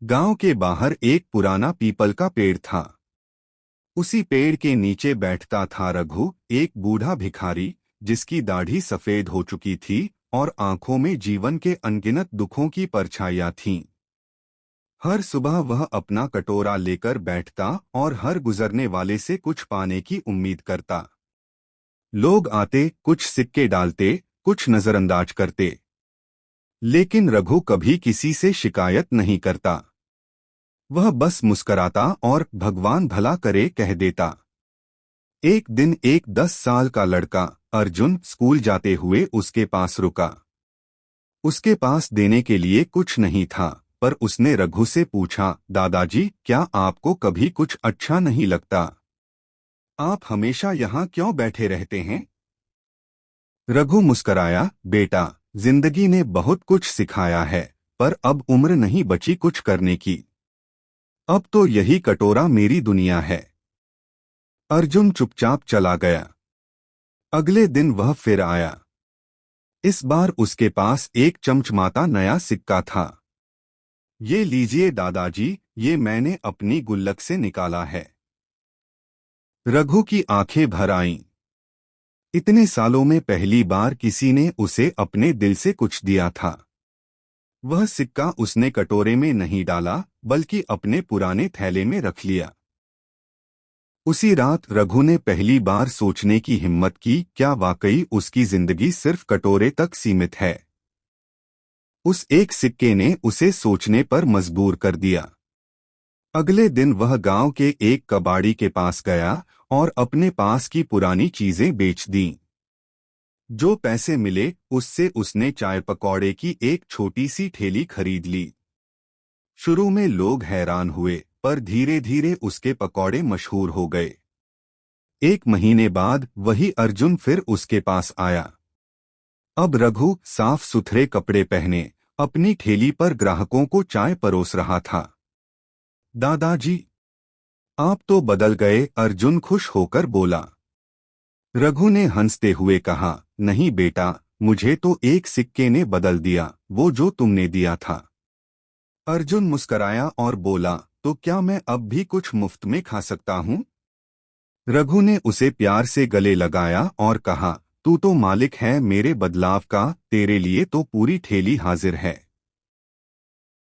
गांव के बाहर एक पुराना पीपल का पेड़ था। उसी पेड़ के नीचे बैठता था रघु, एक बूढ़ा भिखारी जिसकी दाढ़ी सफेद हो चुकी थी और आंखों में जीवन के अनगिनत दुखों की परछाइयां थीं। हर सुबह वह अपना कटोरा लेकर बैठता और हर गुजरने वाले से कुछ पाने की उम्मीद करता। लोग आते, कुछ सिक्के डालते, कुछ नजरअंदाज करते, लेकिन रघु कभी किसी से शिकायत नहीं करता। वह बस मुस्कराता और भगवान भला करे कह देता। एक दिन एक 10 साल का लड़का अर्जुन स्कूल जाते हुए उसके पास रुका। उसके पास देने के लिए कुछ नहीं था, पर उसने रघु से पूछा, दादाजी, क्या आपको कभी कुछ अच्छा नहीं लगता? आप हमेशा यहाँ क्यों बैठे रहते हैं? रघु मुस्कराया, बेटा, जिंदगी ने बहुत कुछ सिखाया है, पर अब उम्र नहीं बची कुछ करने की। अब तो यही कटोरा मेरी दुनिया है। अर्जुन चुपचाप चला गया। अगले दिन वह फिर आया। इस बार उसके पास एक चमचमाता नया सिक्का था। ये लीजिए दादाजी, ये मैंने अपनी गुल्लक से निकाला है। रघु की आंखें भर आईं। इतने सालों में पहली बार किसी ने उसे अपने दिल से कुछ दिया था। वह सिक्का उसने कटोरे में नहीं डाला, बल्कि अपने पुराने थैले में रख लिया। उसी रात रघु ने पहली बार सोचने की हिम्मत की, क्या वाकई उसकी जिंदगी सिर्फ कटोरे तक सीमित है? उस एक सिक्के ने उसे सोचने पर मजबूर कर दिया। अगले दिन वह गांव के एक कबाड़ी के पास गया और अपने पास की पुरानी चीजें बेच दीं। जो पैसे मिले उससे उसने चाय पकौड़े की एक छोटी सी ठेली खरीद ली। शुरू में लोग हैरान हुए, पर धीरे धीरे उसके पकौड़े मशहूर हो गए। एक महीने बाद वही अर्जुन फिर उसके पास आया। अब रघु साफ सुथरे कपड़े पहने अपनी ठेली पर ग्राहकों को चाय परोस रहा था। दादाजी, आप तो बदल गए, अर्जुन खुश होकर बोला। रघु ने हंसते हुए कहा, नहीं बेटा, मुझे तो एक सिक्के ने बदल दिया, वो जो तुमने दिया था। अर्जुन मुस्कराया और बोला, तो क्या मैं अब भी कुछ मुफ्त में खा सकता हूँ? रघु ने उसे प्यार से गले लगाया और कहा, तू तो मालिक है मेरे बदलाव का, तेरे लिए तो पूरी ठेली हाजिर है।